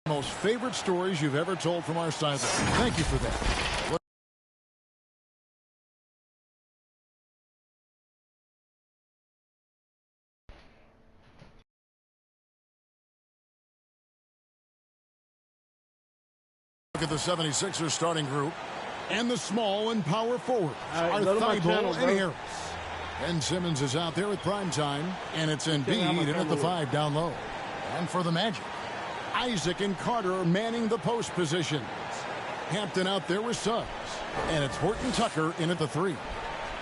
Most favorite stories you've ever told from our sideline. Thank you for that. Look at the 76ers starting group. And the small and power forwards are Thibault and Harris. Ben Simmons is out there with prime time. And it's Embiid in at the 5 down low. And for the Magic, Isaac and Carter are manning the post positions. Hampton out there with Suggs. And it's Horton Tucker in at the 3.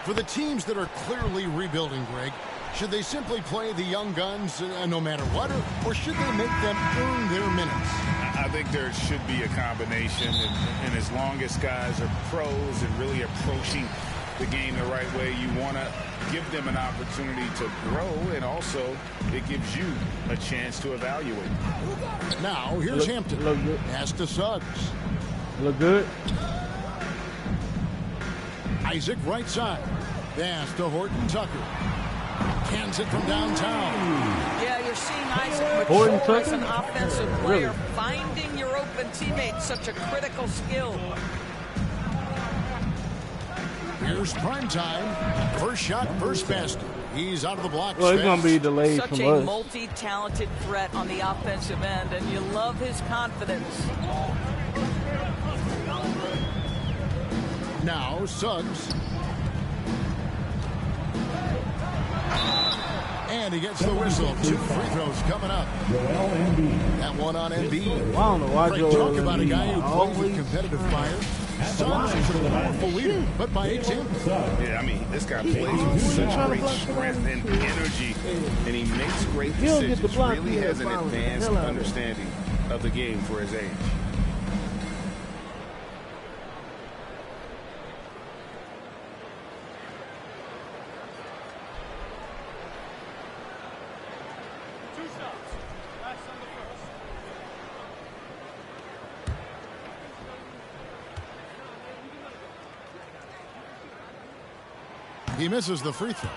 For the teams that are clearly rebuilding, Greg, should they simply play the young guns no matter what, or should they make them earn their minutes? I think there should be a combination, and as long as guys are pros and really approaching the game the right way, you want to give them an opportunity to grow, and also it gives you a chance to evaluate. Now here's Hampton. Pass to Suggs. Look good. Isaac right side. Pass to Horton Tucker. Cans it from downtown. Yeah, you're seeing Isaac mature as an offensive player. Really? Finding your open teammates, such a critical skill. Here's prime time. First shot, first basket. He's out of the blocks. Well, it's going to be delayed Such a multi-talented threat on the offensive end, and you love his confidence. Now Suggs. And he gets the whistle. 2 free throws coming up. That one on Embiid. I don't know why Great talk about a guy who plays with competitive fire. Suggs is a powerful leader, but by example. Yeah, I mean, this guy plays with such great strength and energy, and he makes great decisions. Really has an advanced understanding of the game for his age. He misses the free throw.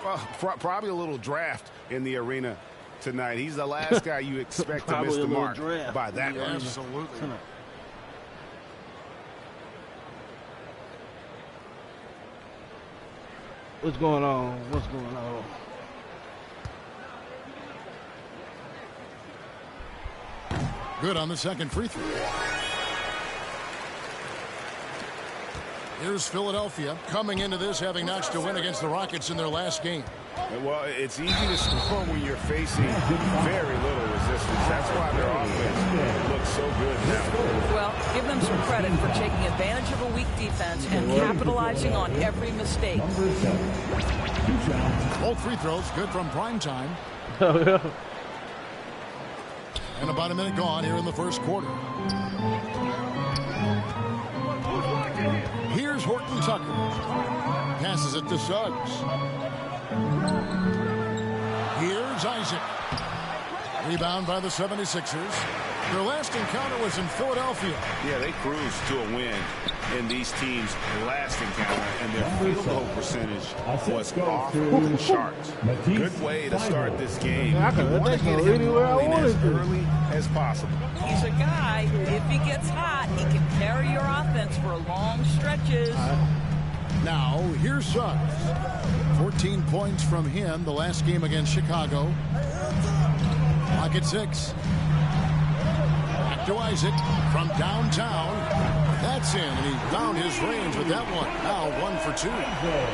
Well, probably a little draft in the arena tonight. He's the last guy you expect to miss the mark by that much. Absolutely. What's going on? What's going on? Good on the second free throw. Here's Philadelphia coming into this having notched a win against the Rockets in their last game. Well, it's easy to score when you're facing very little resistance. That's why their offense looks so good now. Well, give them some credit for taking advantage of a weak defense and capitalizing on every mistake. Both free throws good from prime time. And about a minute gone here in the first quarter. Here's Horton Tucker. Passes it to Suggs. Here's Isaac. Rebound by the 76ers. Their last encounter was in Philadelphia. Yeah, they cruised to a win in these teams' last encounter, and their field goal percentage was off the charts. Good way to start this game. I can want to get him rolling as early as possible. He's a guy, if he gets hot, he can carry your offense for long stretches. Now, here's Suggs. 14 points from him the last game against Chicago. Clock at 6. Back to Isaac from downtown. That's in, and he found his range with that one. Now 1 for 2.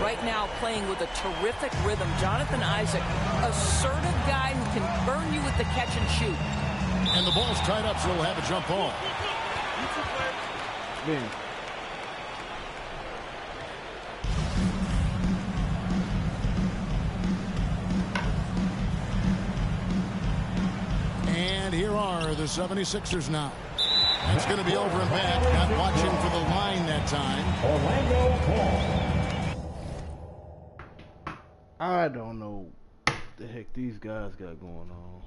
Right now playing with a terrific rhythm. Jonathan Isaac, assertive guy who can burn you with the catch and shoot. And the ball's tied up, so he'll have a jump ball. Man. And here are the 76ers now. It's going to be over and back. Not watching for the line that time. I don't know what the heck these guys got going on.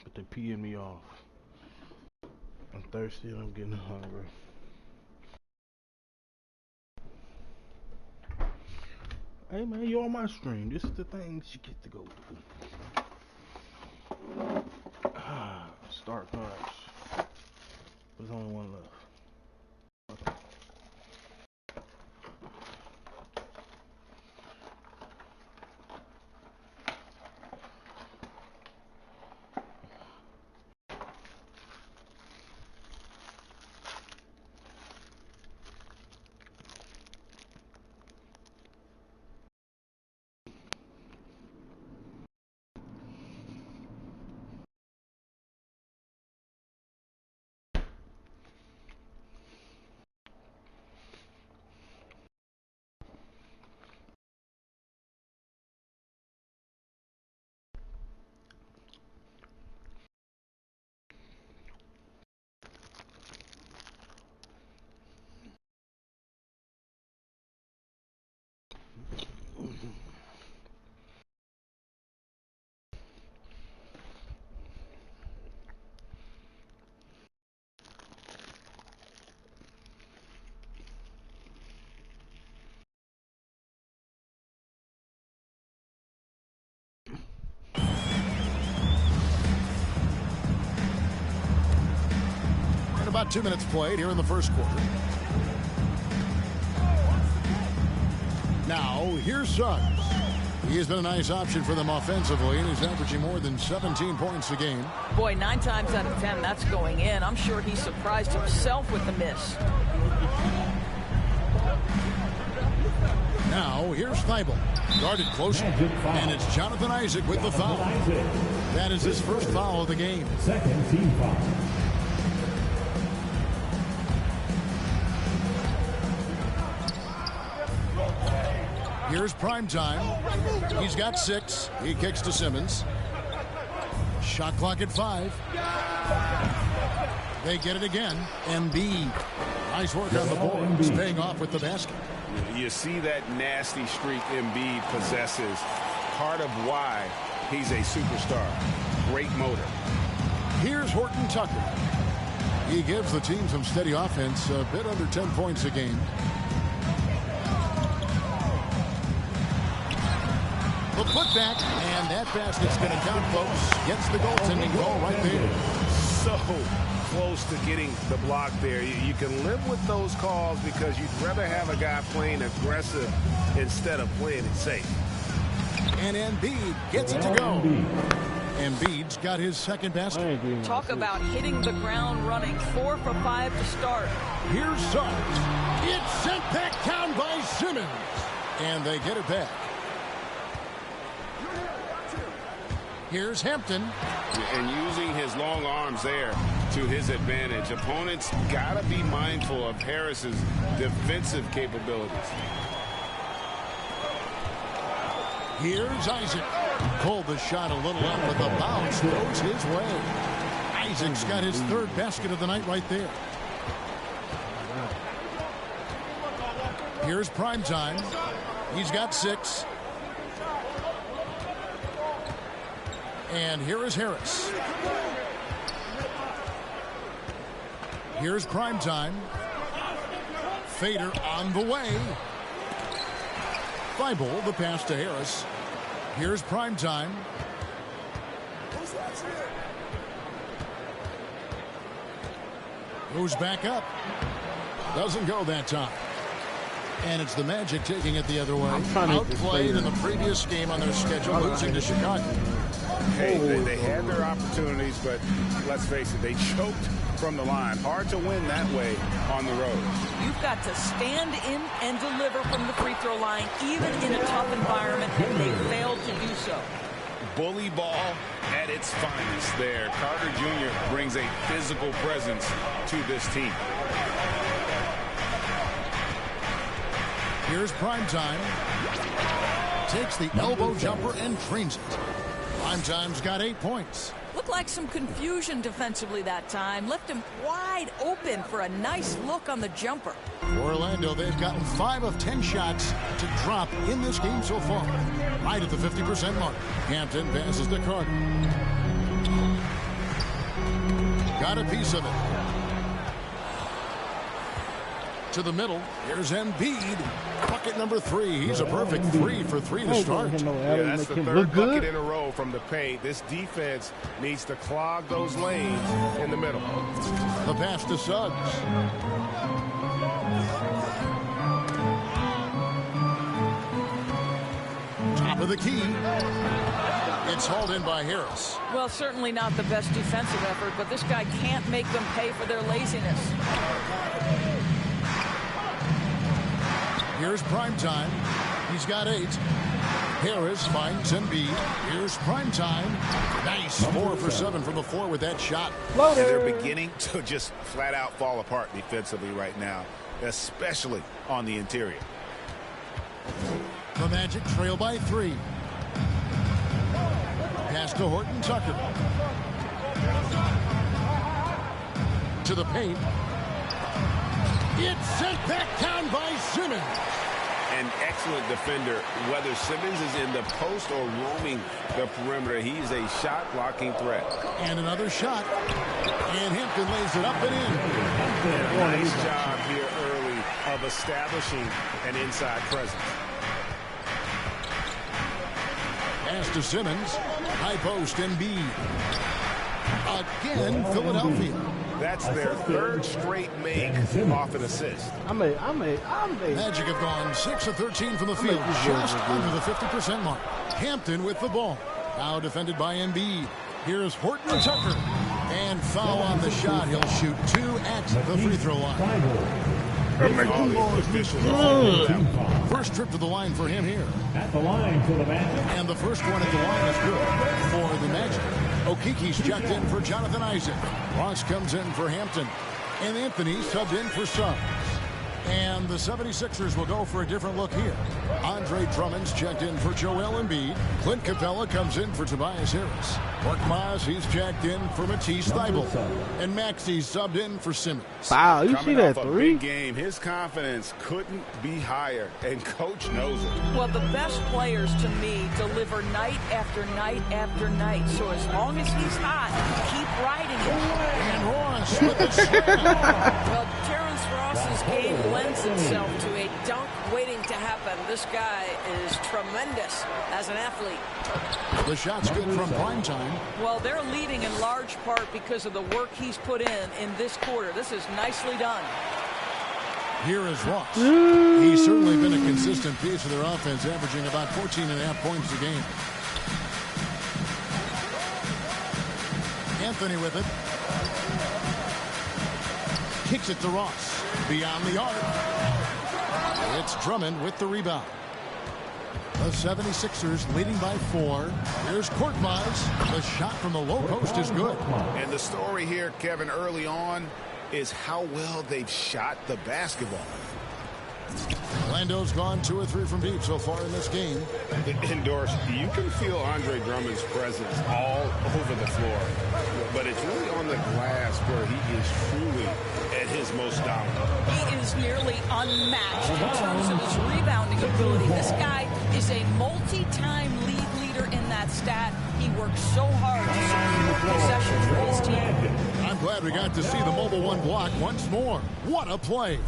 But they're peeing me off. I'm thirsty and I'm getting hungry. Hey man, you on my stream. This is the things you get to go through. Start punch. There's only one left. About 2 minutes played here in the first quarter. Now, here's Suggs. He has been a nice option for them offensively, and he's averaging more than 17 points a game. Boy, 9 times out of 10, that's going in. I'm sure he surprised himself with the miss. Now, here's Thibault. Guarded close, and it's Jonathan Isaac with the foul. That is his first foul of the game. Second team foul. Here's Primetime. He's got 6. He kicks to Simmons. Shot clock at 5. They get it again. Embiid. Nice work on the boards. Paying off with the basket. You see that nasty streak Embiid possesses. Part of why he's a superstar. Great motor. Here's Horton Tucker. He gives the team some steady offense, a bit under 10 points a game. The putback, and that basket's going to count, folks. Gets the goaltending goal right there. So close to getting the block there. You can live with those calls because you'd rather have a guy playing aggressive instead of playing it safe. And Embiid gets it to go. Embiid's got his second basket. Talk about hitting the ground running. 4 for 5 to start. Here's Suggs. It's sent back down by Simmons. And they get it back. Here's Hampton. And using his long arms there to his advantage. Opponents got to be mindful of Harris's defensive capabilities. Here's Isaac. Pulled the shot a little up, but the bounce goes his way. Isaac's got his third basket of the night right there. Here's Primetime. He's got 6. And here is Harris. Here's Primetime. Fader on the way. Thibault, the pass to Harris. Here's Primetime. Goes back up. Doesn't go that time. And it's the Magic taking it the other way. Outplayed in the previous game on their schedule, losing to Chicago. Hey, they had their opportunities, but let's face it, they choked from the line. Hard to win that way on the road. You've got to stand in and deliver from the free throw line, even in a tough environment, and they failed to do so. Bully ball at its finest there. Carter Jr. brings a physical presence to this team. Here's Primetime. Takes the elbow jumper and drains it. Primetime's got 8 points. Looked like some confusion defensively that time. Left him wide open for a nice look on the jumper. For Orlando, they've gotten 5 of 10 shots to drop in this game so far. Right at the 50% mark. Hampton passes to Carter. Got a piece of it. To the middle. Here's Embiid. Bucket number 3. He's a perfect 3 for 3 to start. Yeah, that's the third bucket in a row from the paint. This defense needs to clog those lanes in the middle. The pass to Suggs. Top of the key. It's hauled in by Harris. Well, certainly not the best defensive effort, but this guy can't make them pay for their laziness. Here's Primetime. He's got 8. Harris finds Embiid. Here's Primetime. Nice. 4 for 7 from the floor with that shot. And they're beginning to just flat out fall apart defensively right now, especially on the interior. The Magic trail by 3. Pass to Horton Tucker. To the paint. It's sent back down by Simmons. An excellent defender, whether Simmons is in the post or roaming the perimeter. He's a shot-blocking threat. And another shot. And Hampton lays it up and in. Nice job here early of establishing an inside presence. Pass to Simmons. High post, Embiid. Again, Philadelphia. That's their third straight make off an assist. Magic have gone 6 of 13 from the field, just under the 50% mark. Hampton with the ball. Now defended by Embiid. Here's Horton Tucker. And foul on the shot. He'll shoot 2 at the free throw line. First trip to the line for him here. At the line for the Magic. And the first one at the line is good for the Magic. Okiki's checked in for Jonathan Isaac. Ross comes in for Hampton. And Anthony subbed in for Suggs. And the 76ers will go for a different look here. Andre Drummond's checked in for Joel Embiid. Clint Capella comes in for Tobias Harris. Mark Moss, he's checked in for Matisse Thybulle. And Maxey's subbed in for Simmons. Wow, you see that 3? Big game. His confidence couldn't be higher, and coach knows it. Well, the best players to me deliver night after night after night. So as long as he's hot, keep riding him. And Ross with the slam. Well, Terrence Ross's game lends itself to a dunk waiting to happen. This guy is tremendous as an athlete. The shot's good from Primetime. Well, they're leading in large part because of the work he's put in this quarter. This is nicely done. Here is Ross. He's certainly been a consistent piece of their offense, averaging about 14.5 points a game. Anthony with it. Kicks it to Ross. Beyond the arc. It's Drummond with the rebound. The 76ers leading by 4. Here's Korkmaz. The shot from the low post is good. And the story here, Kevin, early on is how well they've shot the basketball. Orlando's gone 2 or 3 from deep so far in this game. Indoors, you can feel Andre Drummond's presence all over the floor, but it's really on the glass where he is truly at his most dominant. He is nearly unmatched in terms of his rebounding ability. This guy is a multi-time league leader in that stat. He works so hard to secure possessions for his team. I'm glad we got to see the mobile 1 block once more. What a play.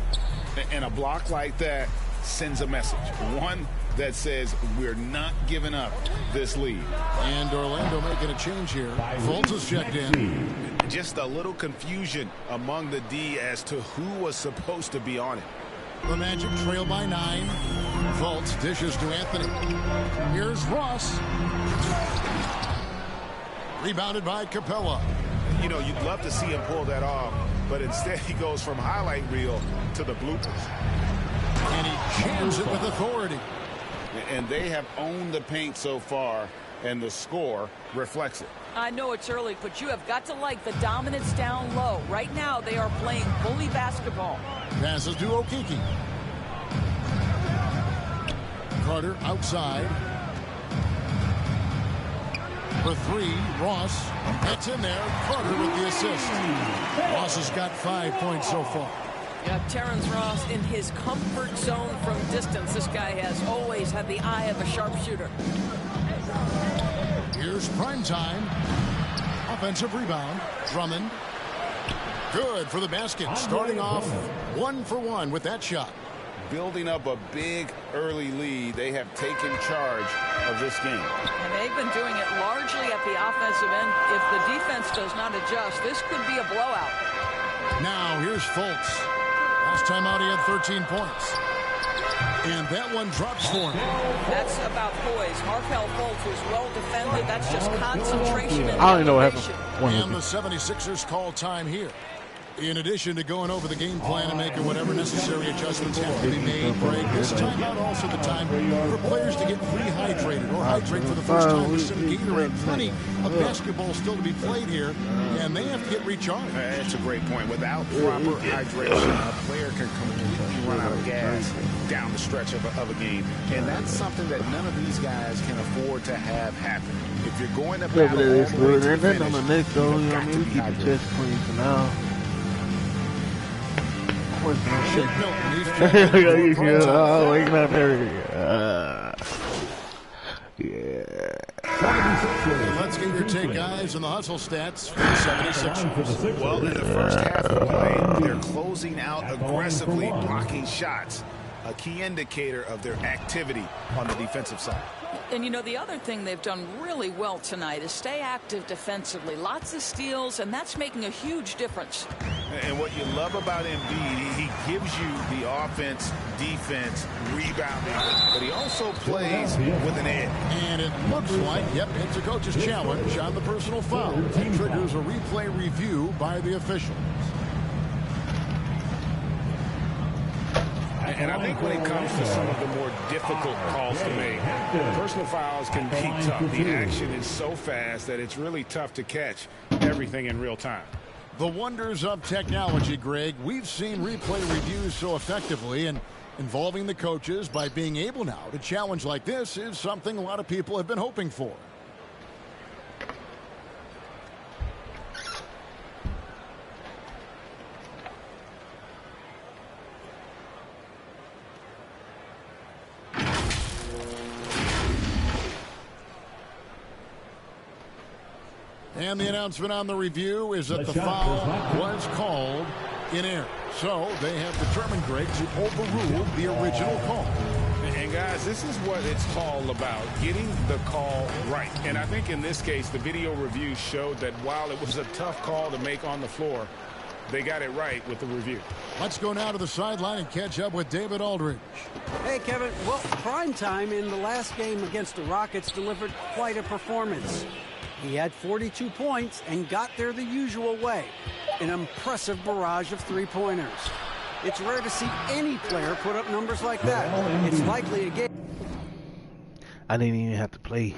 And a block like that sends a message. One that says we're not giving up this lead. And Orlando making a change here. Fultz is checked in. Just a little confusion among the D as to who was supposed to be on it. The Magic trail by 9. Fultz dishes to Anthony. Here's Ross. Rebounded by Capella. You know, you'd love to see him pull that off, but instead he goes from highlight reel to the bloopers. And he jams it with authority. And they have owned the paint so far, and the score reflects it. I know it's early, but you have got to like the dominance down low. Right now, they are playing bully basketball. Passes to Okiki. Carter outside. For 3, Ross. That's in there. Carter with the assist. Ross has got 5 points so far. Yeah, Terrence Ross in his comfort zone from distance. This guy has always had the eye of a sharpshooter. Here's Primetime. Offensive rebound. Drummond. Good for the basket. Starting off 1 for 1 with that shot. Building up a big early lead, they have taken charge of this game. And they've been doing it largely at the offensive end. If the defense does not adjust, this could be a blowout. Now here's Fultz. Last time out he had 13 points. And that one drops for him. That's about poise. Markelle Fultz was well defended. That's just concentration and I don't even know what happened. And the 76ers call time here. In addition to going over the game plan and making whatever necessary adjustments have to be made, Greg, this timeout also the time for players to get rehydrated or hydrate for the first time with some Gatorade. Plenty of basketball still to be played here, and they have to get recharged. That's a great point. Without proper hydration, a player can completely run out of gas down the stretch of a game. And that's something that none of these guys can afford to have happen. If you're going to battle all the way to the finish, on the next though, you know what I mean? keep Keep the chest clean for now. Shake Milton, he's trying Oh, waking up there. And let's get your take, guys, on the hustle stats for the 76ers. Well, in the first half of the play, they're closing out aggressively, blocking shots, a key indicator of their activity on the defensive side. And, you know, the other thing they've done really well tonight is stay active defensively. Lots of steals, and that's making a huge difference. And what you love about Embiid, he gives you the offense, defense, rebounding, but he also plays with an edge. And it looks like, yep, it's a coach's challenge on the personal foul. That triggers a replay review by the officials. And I think when it comes to some of the more difficult calls to make, personal fouls can be tough. The action is so fast that it's really tough to catch everything in real time. The wonders of technology, Greg. We've seen replay reviews so effectively, and involving the coaches by being able now to challenge like this is something a lot of people have been hoping for. And the announcement on the review is that the foul was called in error. So they have determined, Greg, to overrule the original call. And guys, this is what it's all about, getting the call right. And I think in this case, the video review showed that while it was a tough call to make on the floor, they got it right with the review. Let's go now to the sideline and catch up with David Aldridge. Hey, Kevin. Well, prime time in the last game against the Rockets delivered quite a performance. He had 42 points and got there the usual way. An impressive barrage of three-pointers. It's rare to see any player put up numbers like that. It's likely a game. I didn't even have to play.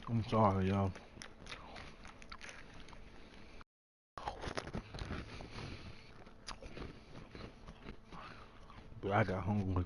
I'm sorry, y'all. But I got hungry.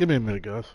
Give me a minute, guys.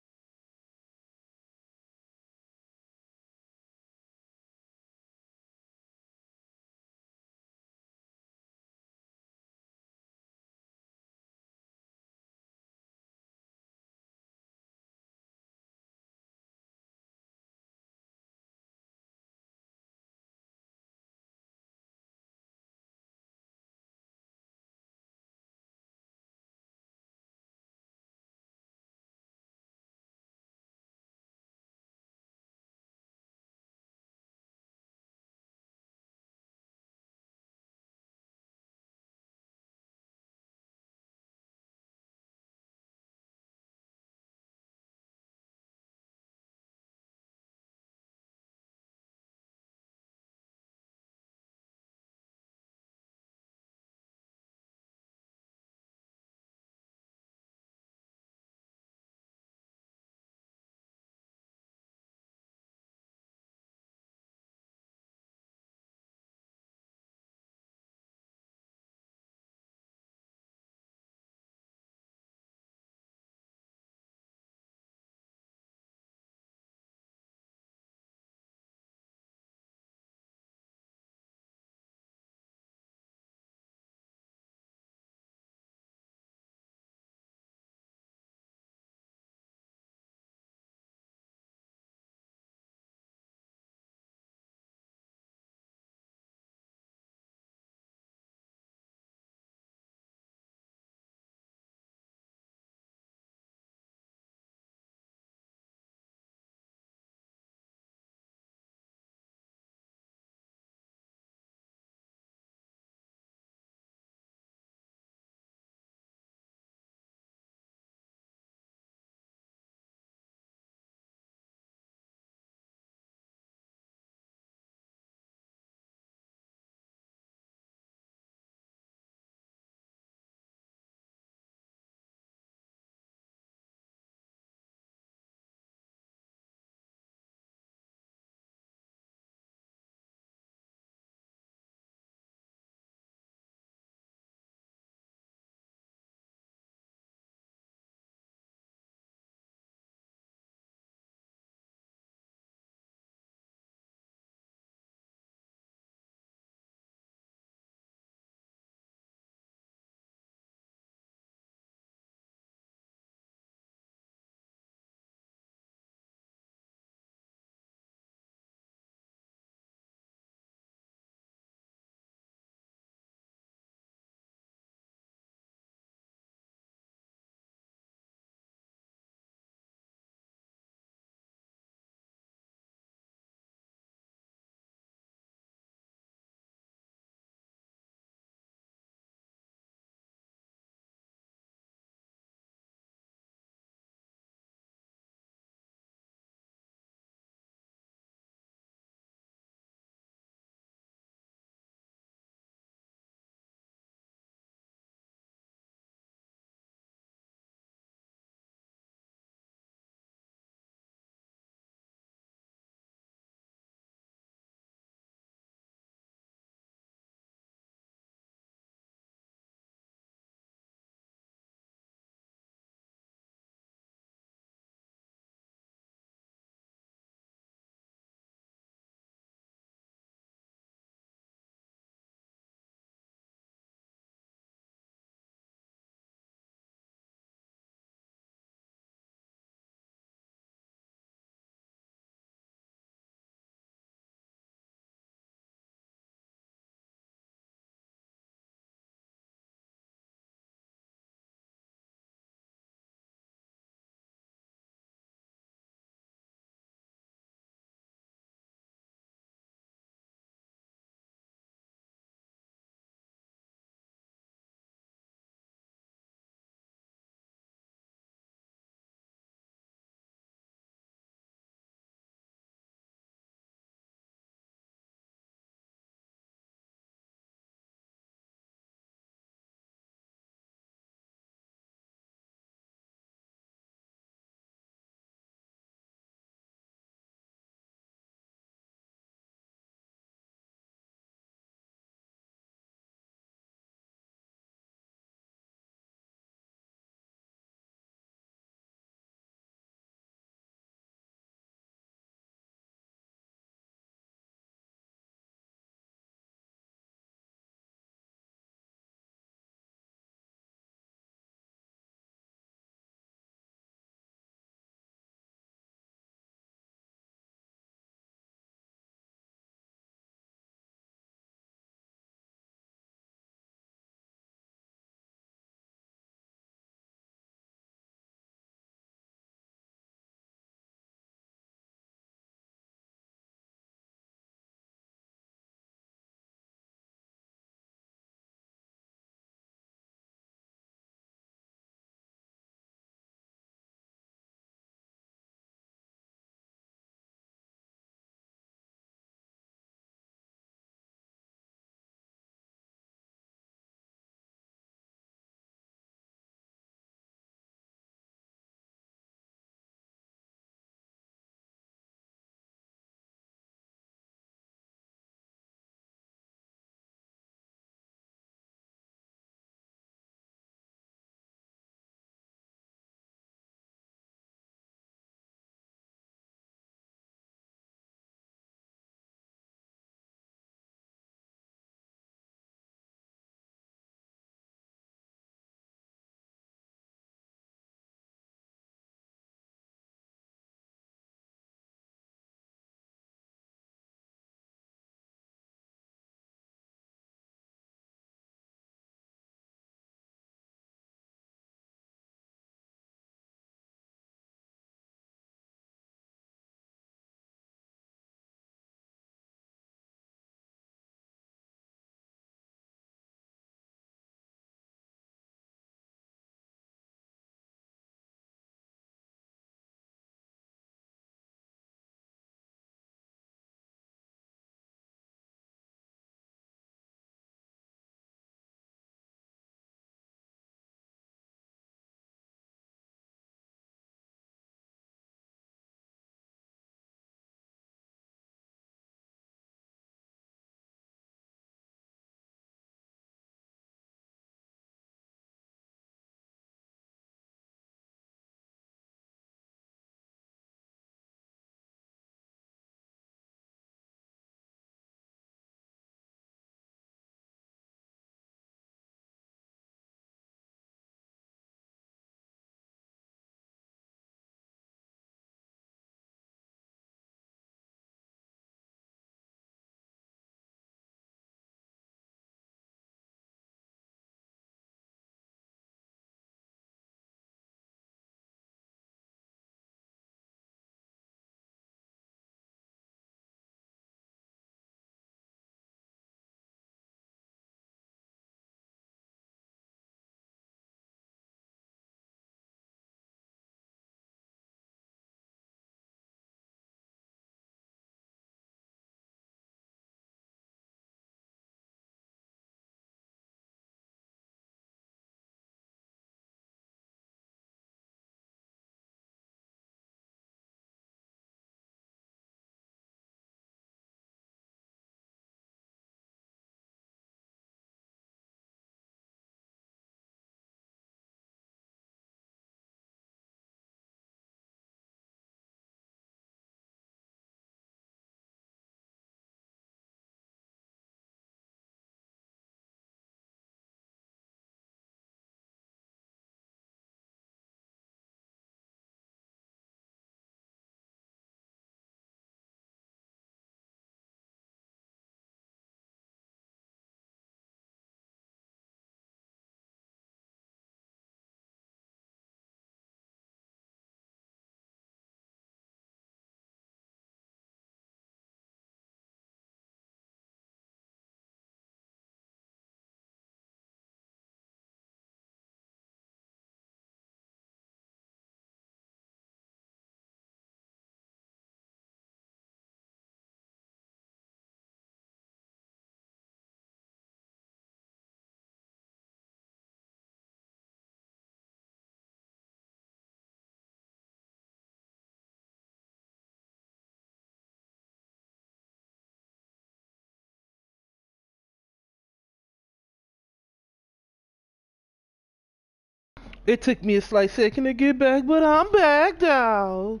It took me a slight second to get back, but I'm back, dog.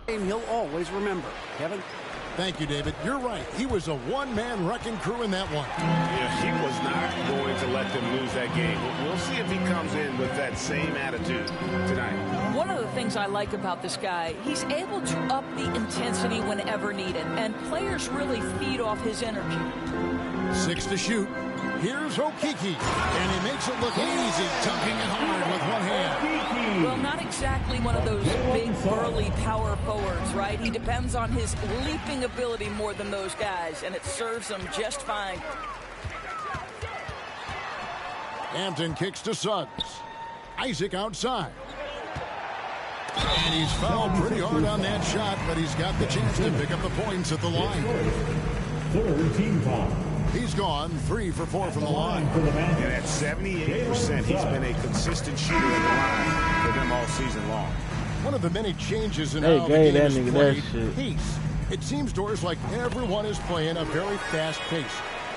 He'll always remember. Kevin? Thank you, David. You're right. He was a one-man wrecking crew in that one. Yeah, he was not going to let them lose that game. We'll see if he comes in with that same attitude tonight. One of the things I like about this guy, he's able to up the intensity whenever needed, and players really feed off his energy. 6 to shoot. Here's Okeke, and he makes it look easy, dunking it hard with one hand. Well, not exactly one of those big, burly power forwards, right? He depends on his leaping ability more than those guys, and it serves him just fine. Hampton kicks to Suggs. Isaac outside. And he's fouled pretty hard on that shot, but he's got the chance to pick up the points at the line. Third team foul. He's gone 3 for 4 from the line. And at 78%, he's been a consistent shooter at the line for them all season long. One of the many changes in Hey, how the gave game that is nigga played, that shit. pace. It seems to us like everyone is playing a very fast pace.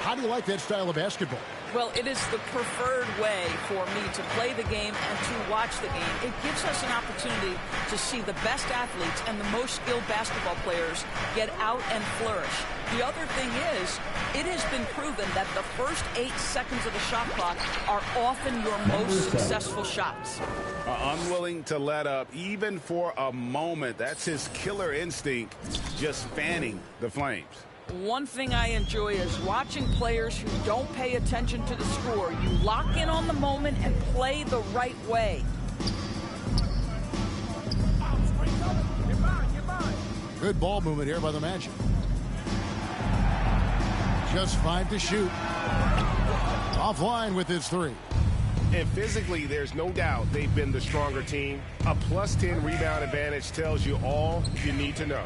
How do you like that style of basketball? Well, it is the preferred way for me to play the game and to watch the game. It gives us an opportunity to see the best athletes and the most skilled basketball players get out and flourish. The other thing is, it has been proven that the first 8 seconds of the shot clock are often your most successful shots. Unwilling to let up even for a moment. That's his killer instinct, just fanning the flames. One thing I enjoy is watching players who don't pay attention to the score. You lock in on the moment and play the right way. Good ball movement here by the Magic. Just 5 to shoot. Offline with his 3. And physically, there's no doubt they've been the stronger team. A +10 rebound advantage tells you all you need to know.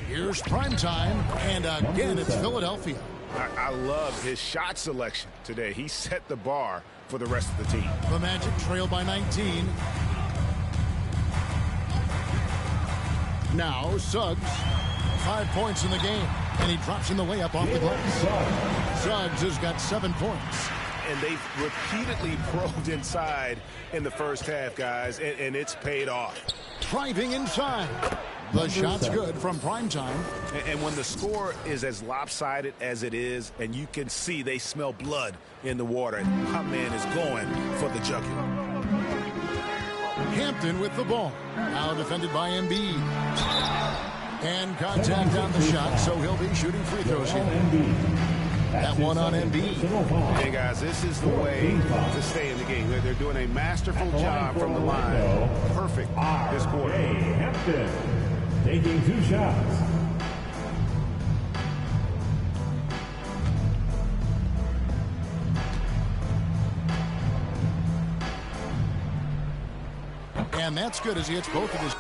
Here's Primetime, and again it's Philadelphia. I love his shot selection today. He set the bar for the rest of the team. The Magic trail by 19. Now Suggs, 5 points in the game, and he drops in the layup off the glass. Suggs has got 7 points. And they've repeatedly probed inside in the first half, guys, and it's paid off. Driving inside. The shot's good from Primetime. And when the score is as lopsided as it is, and you can see they smell blood in the water, my man is going for the jugular. Hampton with the ball. Now defended by Embiid. And contact on the shot, so he'll be shooting free throws here. That one on Embiid. Hey, guys, this is the way to stay in the game. They're doing a masterful job from the line. Perfect this quarter. Hampton taking 2 shots. And that's good as he hits both of his.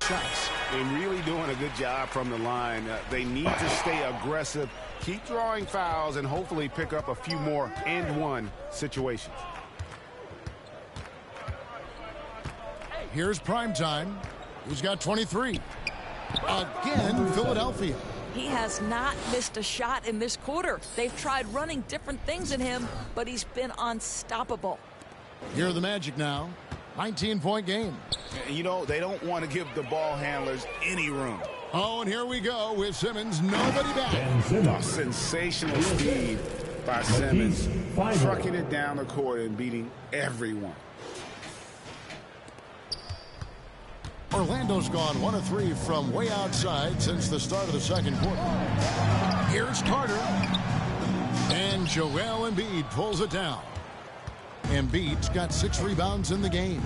Shots. And really doing a good job from the line. They need to stay aggressive, keep drawing fouls, and hopefully pick up a few more and-one situations. Here's Primetime, who's got 23. Again, Philadelphia. He has not missed a shot in this quarter. They've tried running different things in him, but he's been unstoppable. Here are the Magic now. 19-point game. You know, they don't want to give the ball handlers any room. Oh, and here we go with Simmons. Nobody back. Oh, sensational speed by Simmons. Trucking it down the court and beating everyone. Orlando's gone 1 of 3 from way outside since the start of the second quarter. Here's Carter. And Joel Embiid pulls it down. Embiid's got 6 rebounds in the game.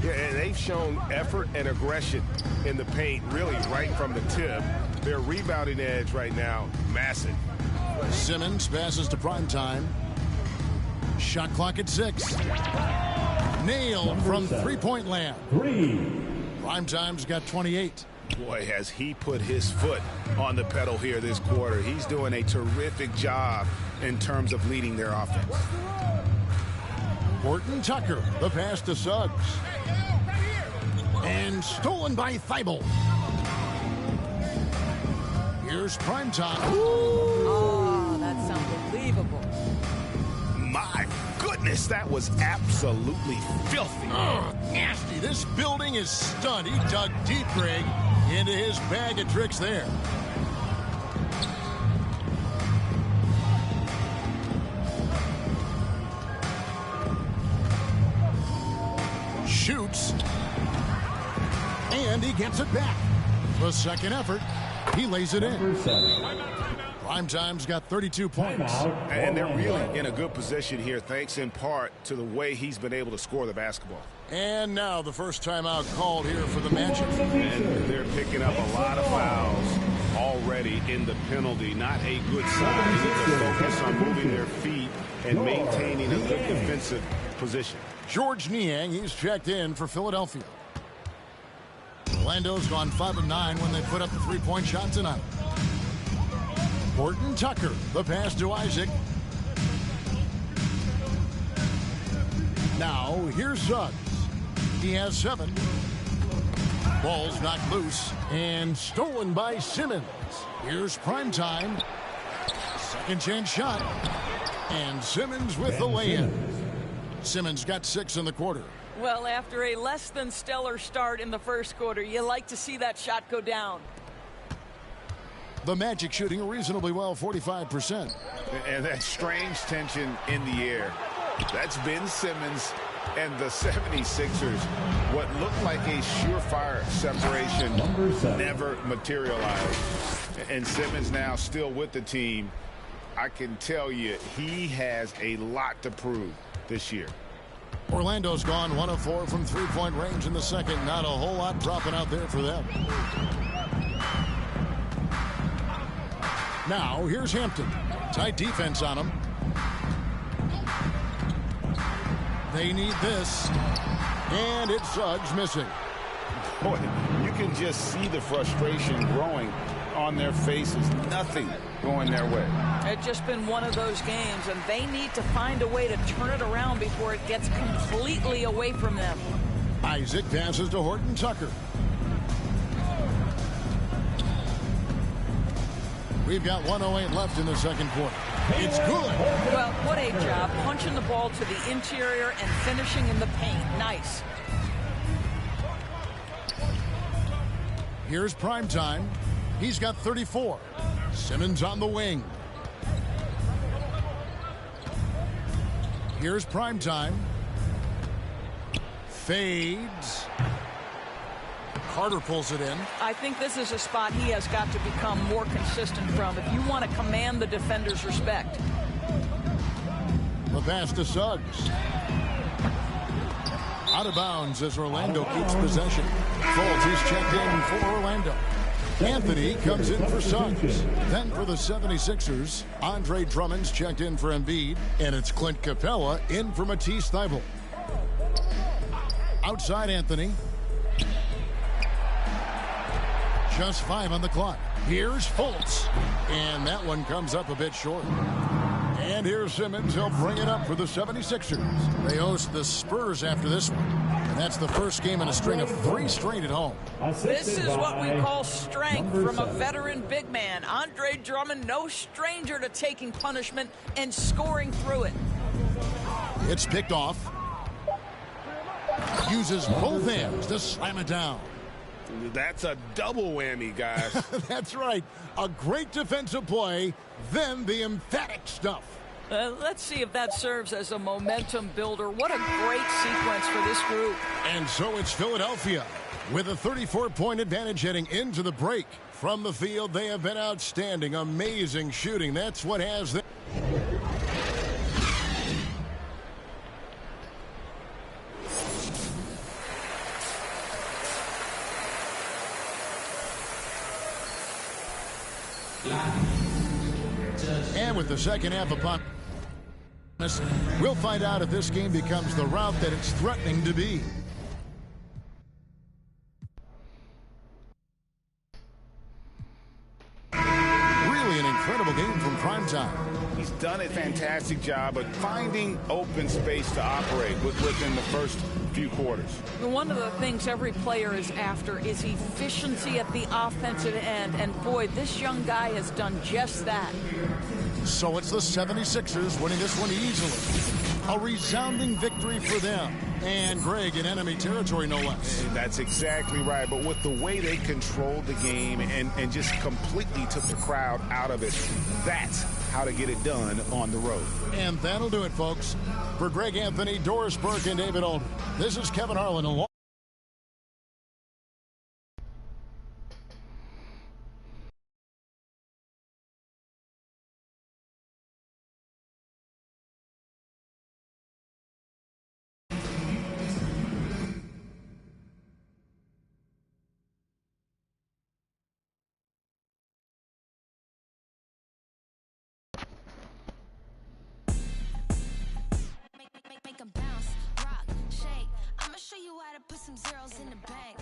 Yeah, and they've shown effort and aggression in the paint, really right from the tip. Their rebounding edge right now, massive. Simmons passes to Primetime. Shot clock at 6. Nailed from three-point land. Primetime's got 28. Boy, has he put his foot on the pedal here this quarter. He's doing a terrific job in terms of leading their offense. Horton Tucker, the pass to Suggs. And stolen by Thibault. Here's Primetime. Oh, that's unbelievable. My goodness, that was absolutely filthy. Nasty. This building is stunned. He dug deep, Greg, into his bag of tricks there. Shoots. And he gets it back. The second effort, he lays it in. Primetime's got 32 points. And they're really in a good position here, thanks in part to the way he's been able to score the basketball. And now the first timeout called here for the Magic. And they're picking up a lot of fouls already in the penalty. Not a good sign. They need to focus on moving their feet and maintaining a good defensive position. George Niang, he's checked in for Philadelphia. Orlando's gone 5 of 9 when they put up the three-point shot tonight. Horton Tucker, the pass to Isaac. Now, here's Suggs. He has 7. Ball's knocked loose and stolen by Simmons. Here's Primetime. Second chance shot. And Simmons with the lay-in. Simmons got 6 in the quarter. Well, after a less than stellar start in the first quarter, you like to see that shot go down. The Magic shooting reasonably well, 45%. And that strange tension in the air. That's Ben Simmons and the 76ers. What looked like a surefire separation never materialized. And Simmons now still with the team. I can tell you he has a lot to prove this year. Orlando's gone 1 of 4 from three-point range in the second. Not a whole lot dropping out there for them. Now, here's Hampton. Tight defense on him. They need this. And it's Suggs missing. Boy, you can just see the frustration growing on their faces. Nothing going their way. It's just been one of those games, and they need to find a way to turn it around before it gets completely away from them. Isaac passes to Horton Tucker. We've got 1:08 left in the second quarter. It's good. Well, what a job punching the ball to the interior and finishing in the paint. Nice. Here's Primetime. He's got 34. Simmons on the wing. Here's Primetime. Fades. Carter pulls it in. I think this is a spot he has got to become more consistent from if you want to command the defender's respect. The pass to Suggs. Out of bounds as Orlando keeps possession. Fultz is checked in for Orlando. Anthony comes in for Suggs. Then for the 76ers, Andre Drummond's checked in for Embiid, and it's Clint Capella in for Matisse Thybulle. Outside Anthony. Just 5 on the clock. Here's Fultz. And that one comes up a bit short. And here's Simmons. He'll bring it up for the 76ers. They host the Spurs after this one. And that's the first game in a string of 3 straight at home. This is what we call strength from a veteran big man. Andre Drummond, no stranger to taking punishment and scoring through it. It's picked off. Uses both hands to slam it down. That's a double whammy, guys. That's right. A great defensive play, then the emphatic stuff. Let's see if that serves as a momentum builder. What a great sequence for this group. And so it's Philadelphia with a 34-point advantage heading into the break. From the field, they have been outstanding. Amazing shooting. That's what has them. And with the second half upon us, we'll find out if this game becomes the route that it's threatening to be. Really an incredible game from Primetime. He's done a fantastic job of finding open space to operate within the first few quarters. One of the things every player is after is efficiency at the offensive end, and boy, this young guy has done just that. So it's the 76ers winning this one easily. A resounding victory for them. And Greg in enemy territory, no less. And that's exactly right. But with the way they controlled the game and just completely took the crowd out of it, that's how to get it done on the road. And that'll do it, folks. For Greg Anthony, Doris Burke, and David Aldridge, this is Kevin Harlan along. Make 'em bounce, rock, shake. I'ma show you how to put some zeros in the bank.